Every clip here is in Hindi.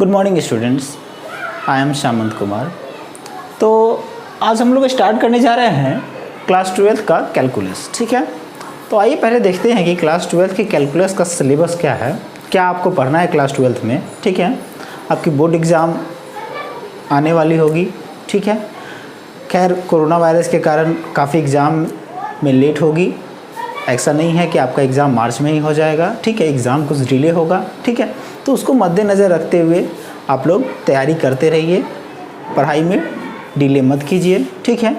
Good morning students, I am Samant Kumar. तो आज हम लोग स्टार्ट करने जा रहे हैं क्लास 12 का कैलकुलस। ठीक है, तो आइए पहले देखते हैं कि क्लास 12 के कैलकुलस का सिलेबस क्या है, क्या आपको पढ़ना है क्लास 12 में। ठीक है, आपकी बोर्ड एग्ज़ाम आने वाली होगी। ठीक है, खैर कोरोना वायरस के कारण काफ़ी एग्ज़ाम में लेट होगी। ऐसा नहीं है कि आपका एग्ज़ाम मार्च में ही हो जाएगा। ठीक है, एग्ज़ाम कुछ डिले होगा। ठीक है, तो उसको मद्देनज़र रखते हुए आप लोग तैयारी करते रहिए, पढ़ाई में डिले मत कीजिए। ठीक है,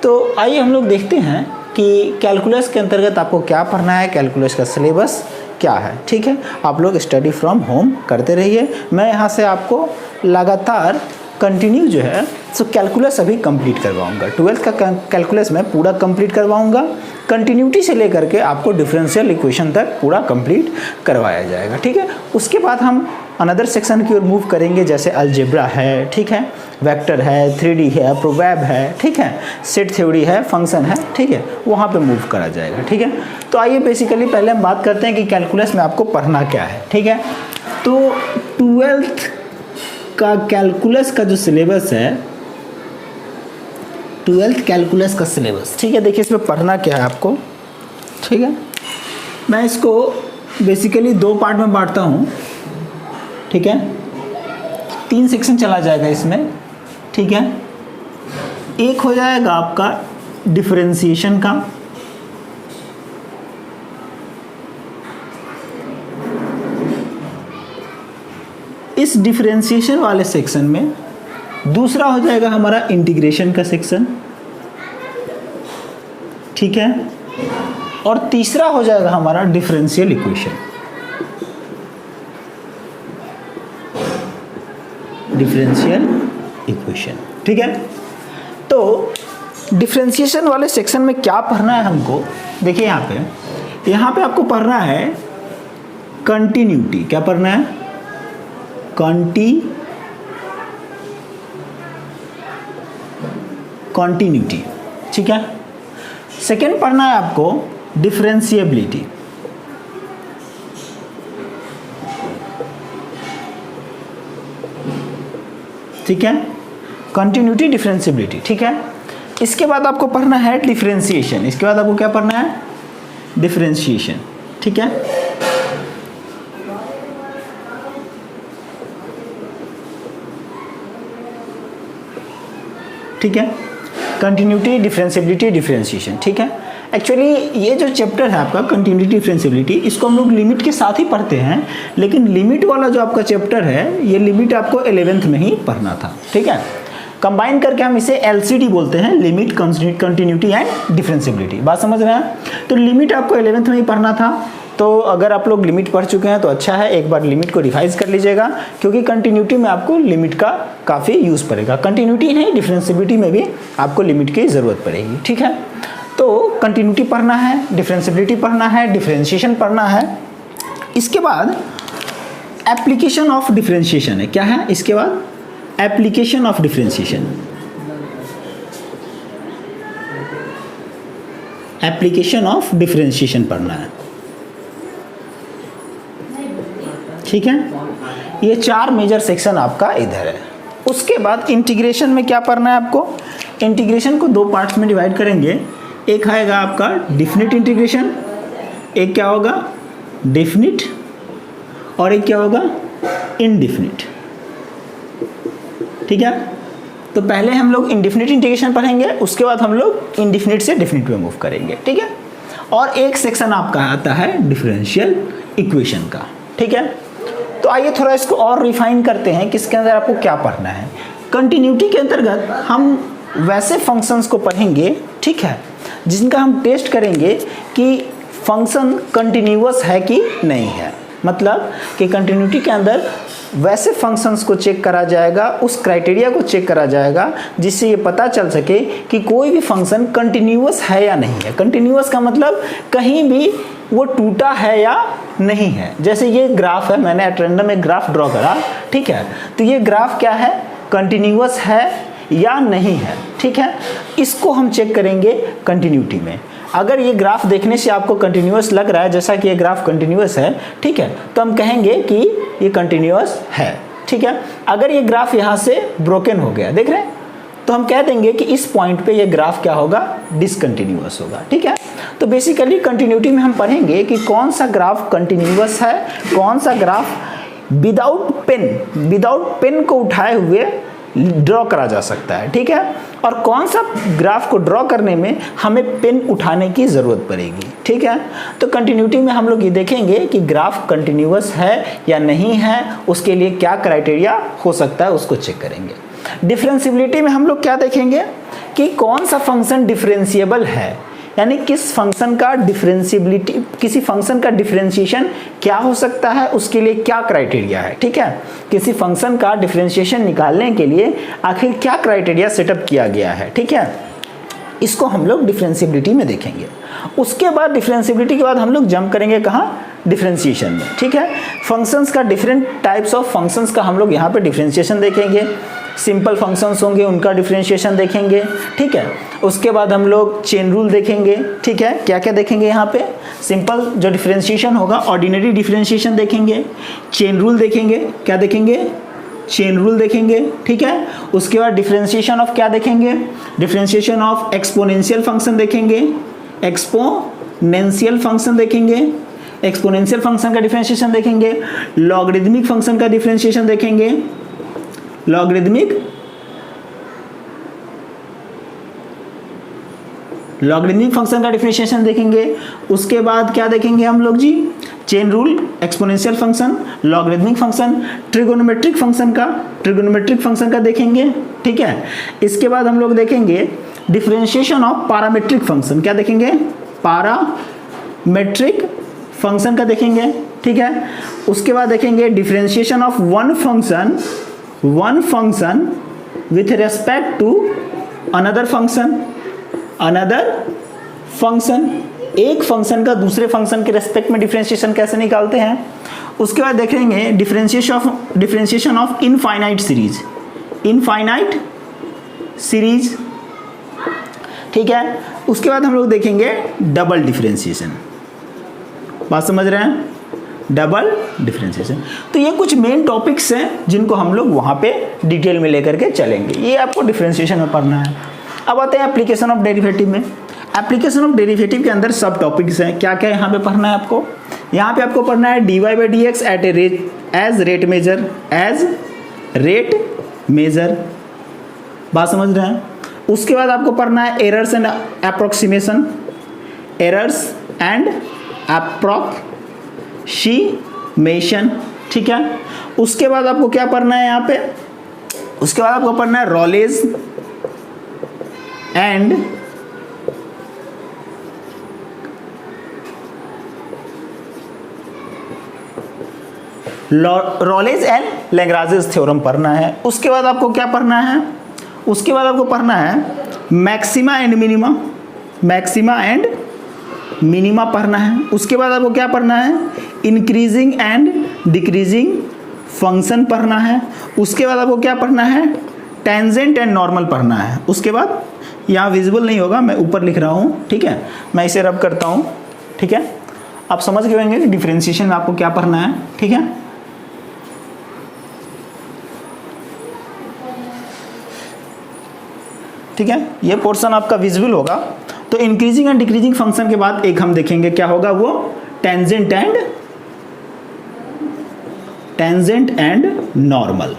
तो आइए हम लोग देखते हैं कि कैलकुलस के अंतर्गत आपको क्या पढ़ना है, कैलकुलस का सिलेबस क्या है। ठीक है, आप लोग स्टडी फ्रॉम होम करते रहिए। मैं यहाँ से आपको लगातार कंटिन्यू जो है सो कैलकुलस अभी कंप्लीट करवाऊंगा। 12th का कैलकुलस मैं पूरा कंप्लीट करवाऊंगा। कंटिन्यूटी से लेकर के आपको डिफरेंशियल इक्वेशन तक पूरा कंप्लीट करवाया जाएगा। ठीक है, उसके बाद हम अनदर सेक्शन की ओर मूव करेंगे, जैसे अलजेब्रा है, ठीक है, वेक्टर है, 3D है, प्रोबैब है, ठीक है, सेट थ्योरी है, फंक्शन है, ठीक है, वहाँ पे मूव करा जाएगा। ठीक है, तो आइए बेसिकली पहले हम बात करते हैं कि कैलकुलस में आपको पढ़ना क्या है। ठीक है, तो 12th का कैलकुलस का जो सिलेबस है, 12th कैलकुलस का सिलेबस, ठीक है, देखिए इसमें पढ़ना क्या है आपको। ठीक है, मैं इसको बेसिकली दो पार्ट में बांटता हूँ। ठीक है, 3 सेक्शन चला जाएगा इसमें। ठीक है, एक हो जाएगा आपका डिफरेंशिएशन का, इस डिफरेंशिएशन वाले सेक्शन में दूसरा हो जाएगा हमारा इंटीग्रेशन का सेक्शन। ठीक है, और तीसरा हो जाएगा हमारा डिफरेंशियल इक्वेशन। डिफरेंशियल इक्वेशन, ठीक है, तो डिफरेंशिएशन वाले सेक्शन में क्या पढ़ना है हमको, देखिए यहाँ पे आपको पढ़ना है कंटिन्यूटी। क्या पढ़ना है? कॉन्टिन्यूटी। ठीक है, सेकेंड पढ़ना है आपको डिफरेंशिएबिलिटी। ठीक है, कंटिन्यूटी, डिफरेंशिएबिलिटी। ठीक है, इसके बाद आपको पढ़ना है डिफरेंशिएशन। इसके बाद आपको क्या पढ़ना है? डिफरेंशिएशन। ठीक है, ठीक है, कंटिन्यूटी, डिफरेंशिएबिलिटी, डिफरेंशिएशन। ठीक है, एक्चुअली ये जो चैप्टर है आपका कंटिन्यूटी, डिफरेंशिएबिलिटी, इसको हम लोग लिमिट के साथ ही पढ़ते हैं, लेकिन लिमिट वाला जो आपका चैप्टर है, ये लिमिट आपको 11th में ही पढ़ना था। ठीक है, कंबाइन करके हम इसे LCD बोलते हैं, लिमिट, कंटिन्यूटी एंड डिफरेंशिएबिलिटी। बात समझ रहे हैं? तो लिमिट आपको 11th में ही पढ़ना था। तो अगर आप लोग लिमिट पढ़ चुके हैं तो अच्छा है, एक बार लिमिट को रिवाइज कर लीजिएगा, क्योंकि कंटिन्यूटी में आपको लिमिट का काफ़ी यूज़ पड़ेगा। कंटिन्यूटी नहीं, डिफरेंशिएबिलिटी में भी आपको लिमिट की ज़रूरत पड़ेगी। ठीक है, तो कंटिन्यूटी पढ़ना है, डिफरेंशिएबिलिटी पढ़ना है, डिफरेंशिएशन पढ़ना है। इसके बाद एप्लीकेशन ऑफ डिफरेंशिएशन है। क्या है इसके बाद? Application of differentiation. Application of differentiation पढ़ना है। ठीक है, ये 4 मेजर सेक्शन आपका इधर है। उसके बाद इंटीग्रेशन में क्या पढ़ना है आपको? इंटीग्रेशन को 2 पार्ट्स में डिवाइड करेंगे। एक आएगा आपका डिफिनिट इंटीग्रेशन, एक क्या होगा? डेफिनिट, और एक क्या होगा? इनडिफिनिट। ठीक है, तो पहले हम लोग इनडिफिनिट इंटीग्रेशन पढ़ेंगे, उसके बाद हम लोग इनडिफिनिट से डेफिनिट में मूव करेंगे। ठीक है, और एक सेक्शन आपका आता है डिफरेंशियल इक्वेशन का। ठीक है, तो आइए थोड़ा इसको और रिफाइन करते हैं कि इसके अंदर आपको क्या पढ़ना है। कंटिन्यूटी के अंतर्गत हम वैसे फंक्शंस को पढ़ेंगे, ठीक है, जिनका हम टेस्ट करेंगे कि फंक्शन कंटिन्यूअस है कि नहीं है। मतलब कि कंटिन्यूटी के अंदर वैसे फंक्शंस को चेक करा जाएगा, उस क्राइटेरिया को चेक करा जाएगा जिससे ये पता चल सके कि कोई भी फंक्शन कंटिन्यूअस है या नहीं है। कंटिन्यूअस का मतलब कहीं भी वो टूटा है या नहीं है। जैसे ये ग्राफ है, मैंने एट रैंडम एक ग्राफ ड्रॉ करा, ठीक है, तो ये ग्राफ क्या है? कंटिन्यूअस है या नहीं है। ठीक है, इसको हम चेक करेंगे कंटिन्यूटी में। अगर ये ग्राफ देखने से आपको कंटिन्यूअस लग रहा है, जैसा कि ये ग्राफ कंटिन्यूअस है, ठीक है, तो हम कहेंगे कि ये कंटिन्यूअस है। ठीक है। अगर ये ग्राफ यहाँ से ब्रोकन हो गया, देख रहे हैं, तो हम कह देंगे कि इस पॉइंट पे ये ग्राफ क्या होगा, डिसकंटिन्यूअस होगा, ठीक है। तो बेसिकली कंटिन्यूटी में हम पढ़ेंगे कि कौन सा ग्राफ कंटिन्यूअस है, कौन सा ग्राफ विदाउट पेन को उठाए हुए ड्रॉ करा जा सकता है, ठीक है, और कौन सा ग्राफ को ड्रॉ करने में हमें पेन उठाने की ज़रूरत पड़ेगी, ठीक है। तो कंटिन्यूटी में हम लोग ये देखेंगे कि ग्राफ कंटिन्यूअस है या नहीं है, उसके लिए क्या क्राइटेरिया हो सकता है, उसको चेक करेंगे। डिफरेंशिएबिलिटी में हम लोग क्या देखेंगे कि कौन सा फंक्शन डिफरेंशिएबल है, यानी किस फंक्शन का डिफरेंशिएबिलिटी, किसी फंक्शन का डिफरेंशिएशन क्या हो सकता है, उसके लिए क्या क्राइटेरिया है, ठीक है। किसी फंक्शन का डिफरेंशिएशन निकालने के लिए आखिर क्या क्राइटेरिया सेटअप किया गया है, ठीक है, इसको हम लोग डिफरेंशिएबिलिटी में देखेंगे। उसके बाद डिफरेंशिएबिलिटी के बाद हम लोग जंप करेंगे कहाँ, डिफरेंशिएशन में, ठीक है। फंक्शंस का, डिफरेंट टाइप्स ऑफ फंक्शंस का हम लोग यहाँ पे डिफरेंशिएशन देखेंगे। सिंपल फंक्शंस होंगे उनका डिफरेंशिएशन देखेंगे, ठीक है। उसके बाद हम लोग चेन रूल देखेंगे, ठीक है। क्या क्या देखेंगे यहाँ पे, सिंपल जो डिफरेंशिएशन होगा ऑर्डिनरी डिफरेंशिएशन देखेंगे, चेन रूल देखेंगे, क्या देखेंगे, चेन रूल देखेंगे, ठीक है। उसके बाद डिफरेंशिएशन ऑफ क्या देखेंगे, डिफरेंशिएशन ऑफ एक्सपोनेंशियल फंक्शन देखेंगे, एक्सपोनेंशियल फंक्शन देखेंगे, एक्सपोनेंशियल फंक्शन का डिफरेंशिएशन देखेंगे, लॉगरिदमिक फंक्शन का डिफरेंशिएशन देखेंगे, लॉगरिदमिक फंक्शन का डिफरेंशिएशन देखेंगे। उसके बाद क्या देखेंगे हम लोग जी, chain rule, exponential function, logarithmic function, trigonometric function का देखेंगे, ठीक है। इसके बाद हम लोग देखेंगे डिफरेंशिएशन ऑफ पैरामीट्रिक फंक्शन, क्या देखेंगे, पैरामीट्रिक फंक्शन का देखेंगे, ठीक है। उसके बाद देखेंगे differentiation of one function with respect to another function, एक फंक्शन का दूसरे फंक्शन के रेस्पेक्ट में डिफरेंशिएशन कैसे निकालते हैं। उसके बाद देखेंगे डिफरेंशिएशन ऑफ इनफाइनाइट सीरीज, ठीक है। उसके बाद हम लोग देखेंगे डबल डिफरेंशिएशन, बात समझ रहे हैं, डबल डिफरेंशिएशन। तो ये कुछ मेन टॉपिक्स हैं जिनको हम लोग वहाँ पे डिटेल में लेकर के चलेंगे, ये आपको डिफरेंशिएशन में पढ़ना है। अब आते हैं एप्लीकेशन ऑफ डेरिवेटिव में। एप्लीकेशन ऑफ डेरिवेटिव के अंदर सब टॉपिक्स हैं, क्या क्या यहाँ पे पढ़ना है आपको, यहाँ पे आपको पढ़ना है dy by dx at a rate as rate measure, बात समझ रहे हैं। उसके बाद आपको पढ़ना है एरर्स एंड एप्रोक्सीमेशन, ठीक है। उसके बाद आपको क्या पढ़ना है यहाँ पे, उसके बाद आपको पढ़ना है रॉलेज एंड लैग्रांजेस थ्योरम पढ़ना है। उसके बाद आपको क्या पढ़ना है, उसके बाद आपको पढ़ना है मैक्सिमा एंड मिनिमा पढ़ना है। उसके बाद आपको क्या पढ़ना है, इंक्रीजिंग एंड डिक्रीजिंग फंक्शन पढ़ना है। उसके बाद आपको क्या पढ़ना है, टेंजेंट एंड नॉर्मल पढ़ना है। उसके बाद यहाँ विजिबल नहीं होगा, मैं ऊपर लिख रहा हूँ, ठीक है, मैं इसे रब करता हूँ, ठीक है। आप समझ गए होंगे कि डिफरेंशिएशन में आपको क्या पढ़ना है, ठीक है। ठीक है, ये पोर्शन आपका विजिबल होगा। तो इंक्रीजिंग एंड डिक्रीजिंग फंक्शन के बाद एक हम देखेंगे क्या होगा, वो टेंजेंट एंड नॉर्मल,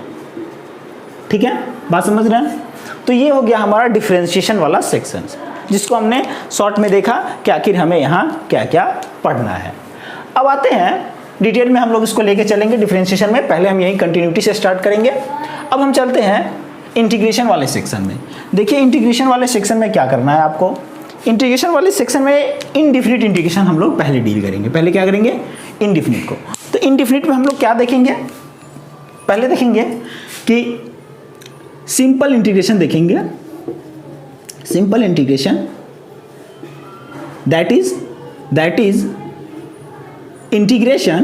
ठीक है, बात समझ रहे हैं। तो ये हो गया हमारा डिफरेंशिएशन वाला सेक्शन, जिसको हमने शॉर्ट में देखा कि आखिर हमें यहाँ क्या क्या पढ़ना है। अब आते हैं डिटेल में, हम लोग इसको लेके चलेंगे डिफरेंशिएशन में। पहले हम यही कंटिन्यूटी से स्टार्ट करेंगे। अब हम चलते हैं इंटीग्रेशन वाले सेक्शन में। देखिए इंटीग्रेशन वाले सेक्शन में क्या करना है आपको, इंटीग्रेशन वाले सेक्शन में इनडिफिनिट इंटीग्रेशन हम लोग पहले डील करेंगे। पहले क्या करेंगे, इनडिफिनिट को। तो इनडिफिनिट में हम लोग क्या देखेंगे, पहले देखेंगे कि सिंपल इंटीग्रेशन देखेंगे। Simple integration that is integration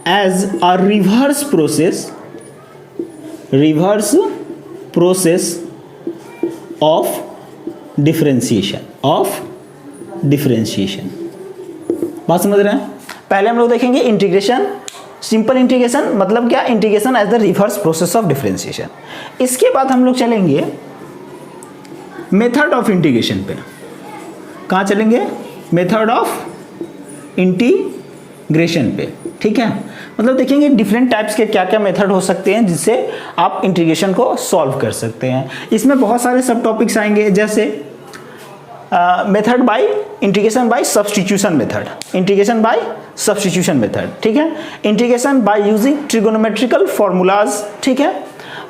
as a reverse process of differentiation, बात समझ रहे हैं। पहले हम लोग देखेंगे इंटीग्रेशन, सिंपल इंटीग्रेशन मतलब क्या, integration as the reverse process of differentiation. इसके बाद हम लोग चलेंगे मेथड ऑफ इंटीग्रेशन पे। कहाँ चलेंगे, मेथड ऑफ इंटीग्रेशन पे, ठीक है। मतलब देखेंगे डिफरेंट टाइप्स के क्या क्या मेथड हो सकते हैं जिससे आप इंटीग्रेशन को सॉल्व कर सकते हैं। इसमें बहुत सारे सब टॉपिक्स आएंगे, जैसे method by integration by substitution method, integration by substitution method, ठीक है। Integration by using trigonometrical formulas, ठीक है।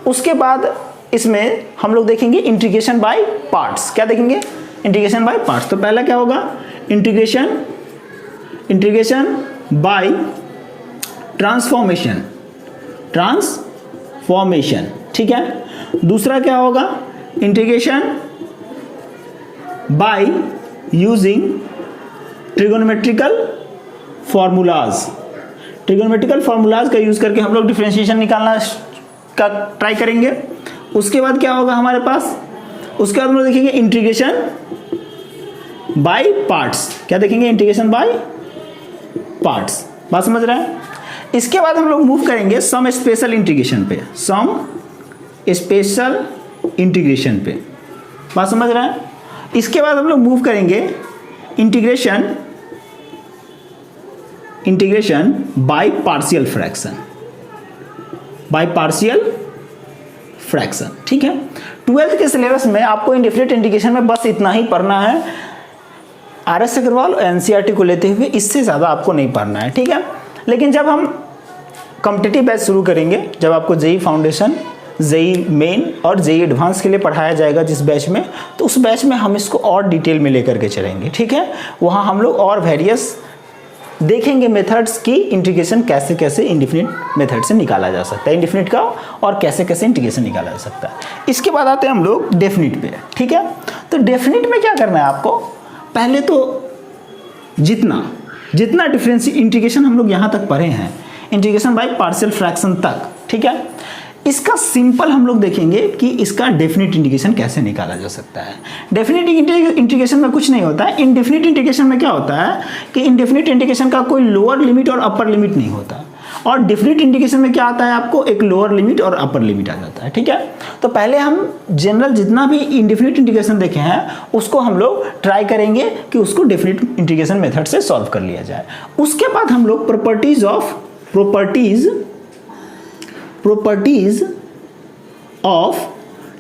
उसके बाद इसमें हम लोग देखेंगे इंटीग्रेशन बाय पार्ट्स। क्या देखेंगे, इंटीग्रेशन बाय पार्ट्स। तो पहला क्या होगा, इंटीग्रेशन बाय ट्रांसफॉर्मेशन, ठीक है। दूसरा क्या होगा, integration by using trigonometrical formulas. Trigonometrical formulas का यूज करके हम लोग डिफरेंशिएशन निकालना का ट्राई करेंगे। उसके बाद क्या होगा हमारे पास, उसके बाद हम लोग देखेंगे इंटीग्रेशन बाय पार्ट्स। क्या देखेंगे, इंटीग्रेशन बाय पार्ट्स। बात समझ रहे हैं। इसके बाद हम लोग मूव करेंगे सम स्पेशल इंटीग्रेशन पे, सम स्पेशल इंटीग्रेशन पे। बात समझ रहे हैं। इसके बाद हम लोग मूव करेंगे इंटीग्रेशन बाय पार्शियल फ्रैक्शन, ठीक है। 12th के सिलेबस में आपको इंडेफिनिट इंटीग्रेशन में बस इतना ही पढ़ना है, RS अग्रवाल और NCERT को लेते हुए, इससे ज़्यादा आपको नहीं पढ़ना है, ठीक है। लेकिन जब हम कॉम्पिटिटिव बैच शुरू करेंगे, जब आपको JEE फाउंडेशन, JEE मेन और JEE एडवांस के लिए पढ़ाया जाएगा जिस बैच में, तो उस बैच में हम इसको और डिटेल में लेकर के चलेंगे, ठीक है। वहाँ हम लोग और वेरियस देखेंगे मेथड्स की इंटीग्रेशन कैसे कैसे इंडेफिनिट मेथड से निकाला जा सकता है, इंडेफिनिट का, और कैसे कैसे इंटीग्रेशन निकाला जा सकता है। इसके बाद आते हैं हम लोग डेफिनिट पे, ठीक है। तो डेफिनिट में क्या करना है आपको, पहले तो जितना डिफरेंस इंटीग्रेशन हम लोग यहाँ तक पढ़े हैं, इंटीग्रेशन बाय पार्शियल फ्रैक्शन तक, ठीक है, इसका सिंपल हम लोग देखेंगे कि इसका डेफिनिट इंटीग्रेशन कैसे निकाला जा सकता है। डेफिनिट इंटीग्रेशन में कुछ नहीं होता है। इनडेफिनिट इंटीग्रेशन में क्या होता है कि इनडेफिनिट इंटीग्रेशन का कोई लोअर लिमिट और अपर लिमिट नहीं होता, और डेफिनिट इंटीग्रेशन में क्या आता है, आपको एक लोअर लिमिट और अपर लिमिट आ जाता है, ठीक है। तो पहले हम जनरल जितना भी इनडेफिनिट इंटीग्रेशन देखे हैं उसको हम लोग ट्राई करेंगे कि उसको डेफिनिट इंटीग्रेशन मेथड से सॉल्व कर लिया जाए। उसके बाद हम लोग प्रॉपर्टीज ऑफ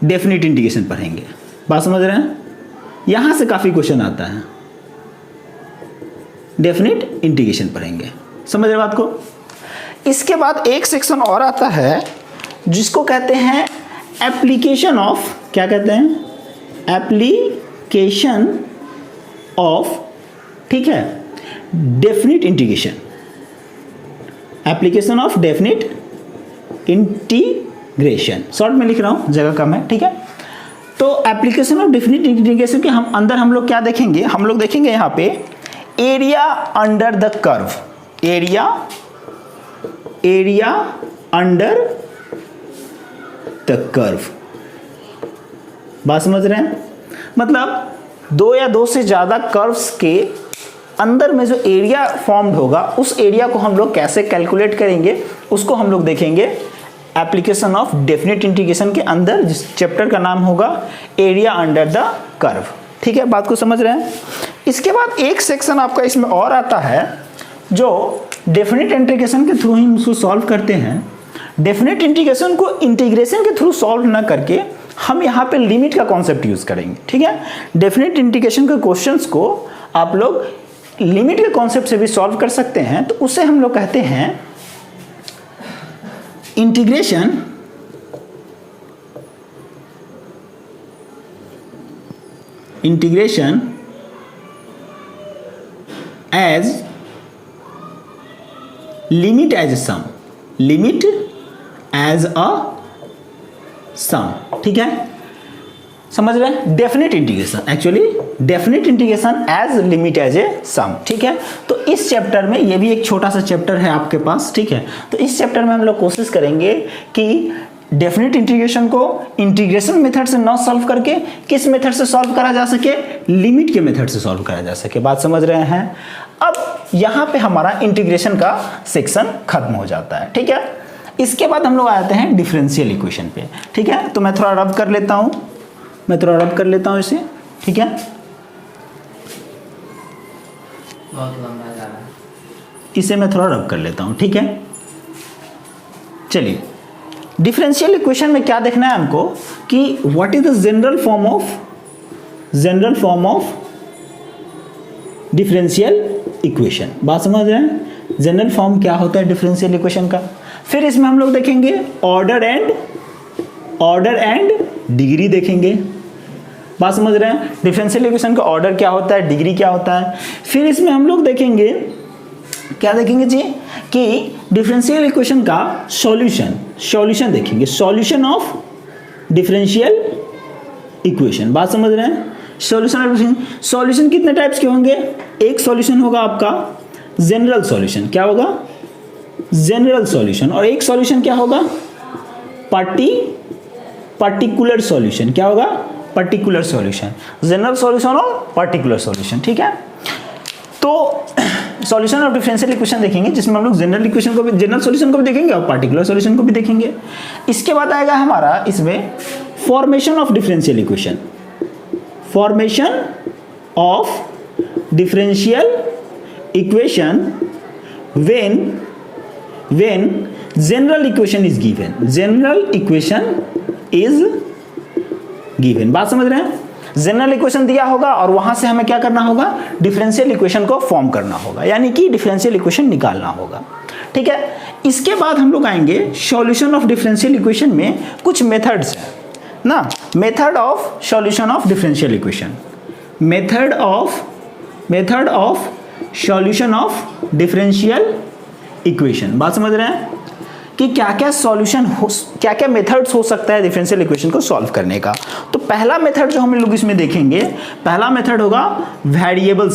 डेफिनिट इंटीग्रेशन पढ़ेंगे। बात समझ रहे हैं। यहां से काफी क्वेश्चन आता है, डेफिनिट इंटीग्रेशन पढ़ेंगे, समझ रहे बात को। इसके बाद एक सेक्शन और आता है जिसको कहते हैं एप्लीकेशन ऑफ, क्या कहते हैं, एप्लीकेशन ऑफ, ठीक है, definite integration, application of definite integration. Short में लिख रहा हूं, जगह कम है, ठीक है। तो एप्लीकेशन ऑफ डेफिनिट इंटीग्रेशन के हम लोग क्या देखेंगे, हम लोग देखेंगे यहां पे area under the curve, area under the curve. बात समझ रहे हैं। मतलब दो या दो से ज्यादा कर्व्स के अंदर में जो एरिया फॉर्म्ड होगा, उस एरिया को हम लोग कैसे कैलकुलेट करेंगे, उसको हम लोग देखेंगे एप्लीकेशन ऑफ डेफिनिट इंटीग्रेशन के अंदर, जिस चैप्टर का नाम होगा एरिया अंडर द कर्व, ठीक है। बात को समझ रहे हैं। इसके बाद एक सेक्शन आपका इसमें और आता है जो डेफिनिट इंटीग्रेशन के थ्रू ही उसको सॉल्व करते हैं। डेफिनिट इंटीग्रेशन को इंटीग्रेशन के थ्रू सॉल्व ना करके हम यहाँ पे लिमिट का कॉन्सेप्ट यूज करेंगे, ठीक है। डेफिनिट इंटीग्रेशन के क्वेश्चंस को आप लोग लिमिट के कॉन्सेप्ट से भी सॉल्व कर सकते हैं। तो उसे हम लोग कहते हैं integration as limit as sum, limit as a sum, ठीक है। समझ रहे हैं। Definite integration, actually definite integration as limit as a sum, ठीक है। तो इस चैप्टर में, ये भी एक छोटा सा चैप्टर है आपके पास, ठीक है। तो इस चैप्टर में हम लोग कोशिश करेंगे कि डेफिनिट इंटीग्रेशन को इंटीग्रेशन मेथड से ना सॉल्व करके किस मेथड से सॉल्व करा जा सके, लिमिट के मेथड से सॉल्व करा जा सके। बात समझ रहे हैं। अब यहाँ पे हमारा इंटीग्रेशन का सेक्शन खत्म हो जाता है, ठीक है। इसके बाद हम लोग आते हैं डिफरेंशियल इक्वेशन पे, ठीक है। तो मैं थोड़ा रब कर लेता हूँ, इसे, ठीक है। बहुत लंबा जा रहा है, इसे मैं थोड़ा रब कर लेता हूँ, ठीक है। चलिए, डिफरेंशियल इक्वेशन में क्या देखना है हमको कि what is the general form of differential equation. बात समझ रहे हैं, जनरल फॉर्म क्या होता है डिफरेंशियल इक्वेशन का। फिर इसमें हम लोग देखेंगे ऑर्डर एंड डिग्री देखेंगे। बात समझ रहे हैं, डिफरेंशियल इक्वेशन का ऑर्डर क्या होता है, डिग्री क्या होता है। फिर इसमें हम लोग देखेंगे, क्या देखेंगे जी, कि डिफरेंशियल इक्वेशन का सॉल्यूशन देखेंगे, सॉल्यूशन ऑफ डिफरेंशियल इक्वेशन। बात समझ रहे हैं, सॉल्यूशन कितने टाइप्स के होंगे। एक सॉल्यूशन होगा आपका जनरल सॉल्यूशन, क्या होगा, जनरल सॉल्यूशन। और एक सॉल्यूशन क्या होगा, पर्टिकुलर सॉल्यूशन, क्या होगा, पर्टिकुलर सॉल्यूशन। जनरल सॉल्यूशन और पर्टिकुलर सॉल्यूशन, ठीक है। तो सॉल्यूशन ऑफ डिफरेंशियल इक्वेशन देखेंगे, जिसमें हम लोग जनरल सॉल्यूशन को भी देखेंगे और पर्टिकुलर सॉल्यूशन को भी देखेंगे। इसके बाद आएगा हमारा इसमें formation of differential equation, formation of differential equation when general equation is given. बात समझ रहे हैं, जनरल इक्वेशन दिया होगा और वहां से हमें क्या करना होगा, डिफरेंशियल इक्वेशन को फॉर्म करना होगा, यानी कि डिफरेंशियल इक्वेशन निकालना होगा, ठीक है। इसके बाद हम लोग आएंगे सॉल्यूशन ऑफ डिफरेंशियल इक्वेशन में कुछ मेथड्स हैं ना, method of solution of differential equation, method of solution of differential equation. बात समझ रहे हैं कि क्या क्या मेथड्स हो सकता है डिफरेंशियल इक्वेशन को सॉल्व करने का। तो पहला मेथड जो हम लोग इसमें देखेंगे, पहला मेथड होगा वेरिएबल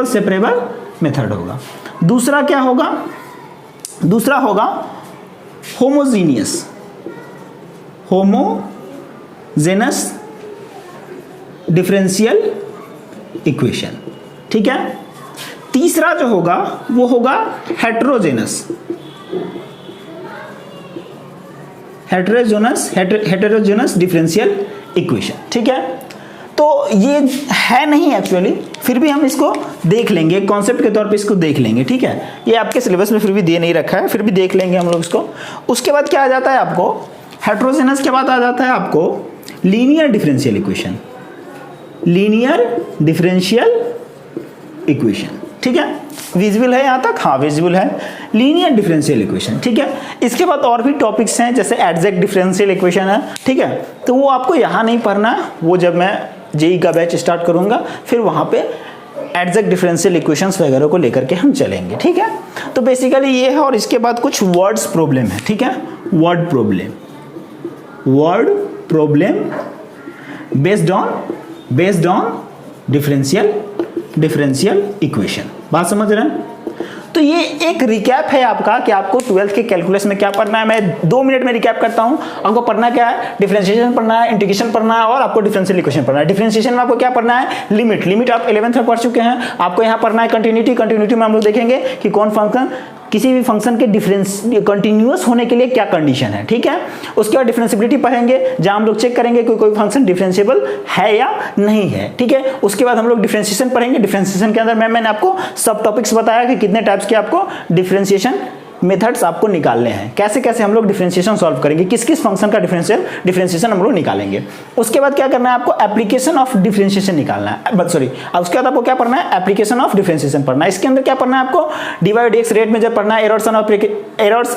सेपरेबल मेथड होगा। दूसरा क्या होगा, दूसरा होगा होमोजेनस डिफरेंशियल इक्वेशन, ठीक है। तीसरा जो होगा वो होगा हेटेरोजेनस डिफरेंशियल इक्वेशन, ठीक है। तो ये है नहीं एक्चुअली, फिर भी हम इसको देख लेंगे, कॉन्सेप्ट के तौर पे इसको देख लेंगे, ठीक है। ये आपके सिलेबस में फिर भी दे नहीं रखा है, फिर भी देख लेंगे हम लोग इसको। उसके बाद क्या आ जाता है आपको, हेटेरोजेनस के बाद आ जाता है आपको लीनियर डिफरेंशियल इक्वेशन, ठीक है। विजिबल है यहाँ तक, हाँ विजिबल है, लीनियर डिफरेंशियल इक्वेशन, ठीक है। इसके बाद और भी टॉपिक्स हैं, जैसे एग्जैक्ट डिफरेंशियल इक्वेशन है, ठीक है। तो वो आपको यहाँ नहीं पढ़ना है, वो जब मैं जेई का बैच स्टार्ट करूँगा फिर वहाँ पे एग्जैक्ट डिफरेंशियल इक्वेशंस वगैरह को लेकर के हम चलेंगे, ठीक है। तो बेसिकली ये है, और इसके बाद कुछ वर्ड्स प्रॉब्लम है, ठीक है। Word problem based on differential equation. बात समझ रहे हैं। तो ये एक रिकैप है आपका कि आपको 12th के कैलकुलस में क्या पढ़ना है। मैं 2 मिनट में रिकैप करता हूं। आपको पढ़ना क्या है, डिफरेंशिएशन पढ़ना है, इंटीग्रेशन पढ़ना है और आपको डिफरेंशियल इक्वेशन पढ़ना है। डिफरेंशिएशन में आपको क्या पढ़ना है, लिमिट आप 11th में पढ़ चुके हैं। आपको यहाँ पढ़ना है कंटिन्यूटी में हम लोग देखेंगे कि कौन फंक्शन, किसी भी फंक्शन के कंटिन्यूअस होने के लिए क्या कंडीशन है, ठीक है। उसके बाद डिफरेंशिएबिलिटी पढ़ेंगे, जहां हम लोग चेक करेंगे कि कोई फंक्शन डिफरेंशिएबल है या नहीं है, ठीक है। उसके बाद हम लोग डिफरेंशिएशन पढ़ेंगे। डिफरेंशिएशन के अंदर मैंने आपको सब टॉपिक्स बताया कि कितने टाइप्स के आपको डिफरेंशिएशन मेथड्स आपको निकालने हैं, कैसे कैसे हम लोग डिफरेंशिएशन सॉल्व करेंगे, किस किस फंक्शन का डिफरेंशिएशन हम लोग निकालेंगे। उसके बाद क्या करना है, आपको एप्लीकेशन ऑफ डिफरेंशिएशन निकालना है, सॉरी उसके बाद आपको क्या पढ़ना है, एप्लीकेशन ऑफ डिफरेंशिएशन पढ़ना है। इसके अंदर क्या पढ़ना है आपको, dy/dx रेट मेजर पढ़ना है, एरर्स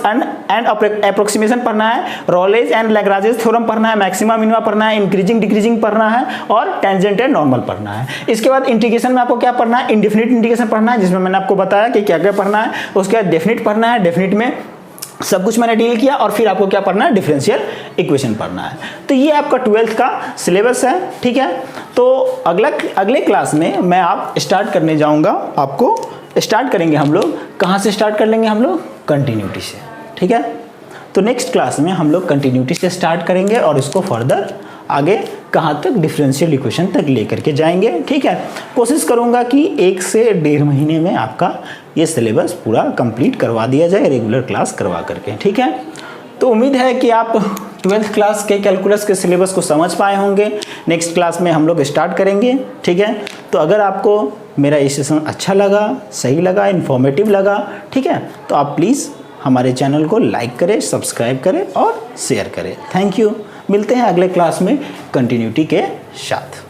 एंड अप्रोक्सीमेशन पढ़ना है, रॉलेज एंड लैग्रांजेस थ्योरम पढ़ना है, मैक्सिमा मिनिमा पढ़ना है, इंक्रीजिंग डिक्रीजिंग पढ़ना है और टेंजेंट एंड नॉर्मल पढ़ना है। इसके बाद इंटीग्रेशन में आपको क्या पढ़ना है, इंडेफिनिट इंटीग्रेशन पढ़ना है, जिसमें मैंने आपको बताया कि क्या क्या पढ़ना है। उसके बाद डेफिनिट पढ़ना है, डेफिनिट में सब कुछ मैंने डील किया। और फिर आपको क्या पढ़ना है, डिफरेंशियल इक्वेशन पढ़ना है। तो ये आपका 12th का सिलेबस है, ठीक है। तो अगले क्लास में मैं आप स्टार्ट करने जाऊंगा, आपको स्टार्ट करेंगे हम लोग, कहाँ से स्टार्ट कर लेंगे हम लोग, कंटिन्यूटी से, ठीक है। तो नेक्स्ट क्लास में हम लोग कंटिन्यूटी से स्टार्ट करेंगे और इसको फर्दर आगे कहाँ तक, डिफरेंशियल इक्वेशन तक लेकर के जाएंगे। ठीक है, कोशिश करूँगा कि 1 से 1.5 महीने में आपका ये सिलेबस पूरा कंप्लीट करवा दिया जाए, रेगुलर क्लास करवा करके। ठीक है, तो उम्मीद है कि आप 12th क्लास के कैलकुलस के सिलेबस को समझ पाए होंगे। नेक्स्ट क्लास में हम लोग स्टार्ट करेंगे। ठीक है, तो अगर आपको मेरा ये सेशन अच्छा लगा, सही लगा, इन्फॉर्मेटिव लगा, ठीक है, तो आप प्लीज़ हमारे चैनल को लाइक करें, सब्सक्राइब करें और शेयर करें। Thank you. मिलते हैं अगले क्लास में कंटिन्यूटी के साथ।